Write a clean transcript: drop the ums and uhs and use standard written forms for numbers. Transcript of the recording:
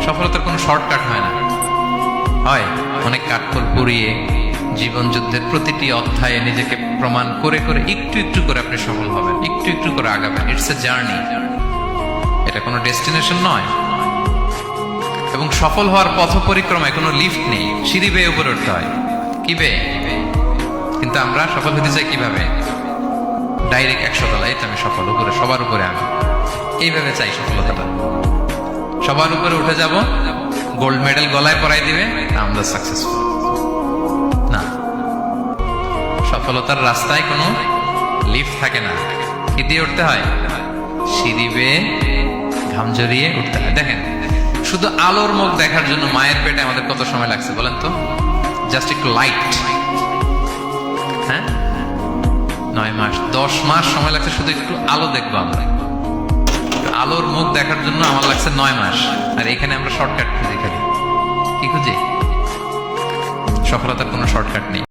সফলতার কোনো শর্টকাট হয় না, হয় অনেক কাঠখড় পুড়িয়ে জীবন যুদ্ধের প্রতিটি অধ্যায়ে নিজেকে প্রমাণ করে করে একটু একটু করে আপনি সফল হবেন, একটু একটু করে আগাবেন। ইটস এ জার্নি, এটা কোনো ডেস্টিনেশন নয়। এবং সফল হওয়ার পথ পরিক্রমায় কোনো লিফট নেই, সিঁড়ি বেয়ে উপরে উঠতে হয়। কি বেয়ে? কিন্তু আমরা সফল হতে চাই কিভাবে? ডাইরেক্ট 100 তলায় তো আমি সফল, উপরে সবার উপরে আমি, এইভাবে চাই সফলতাটা। সবার উপরে উঠে যাব, গোল্ড মেডেল গলায় পরাই দিবে, আমরা সাকসেসফুল না। সফলতার রাস্তায় কোনো লিফট থাকে না। কি দিয়ে উঠতে হয়? সিঁড়ি বেয়ে ঘাম জড়িয়ে উঠতে হয়। দেখেন, শুধু আলোর মুখ দেখার জন্য মায়ের পেটে আমাদের কত সময় লাগছে বলেন তো? জাস্ট একটু লাইট, হ্যাঁ, 9 মাস 10 মাস সময় লাগছে শুধু একটু আলো দেখবো আমরা। আলোর মুখ দেখার জন্য আমার লাগছে 9 মাস। আর এখানে আমরা শর্টকাট খুঁজি, খালি কি খুঁজি? সফলতার কোনো শর্টকাট নেই।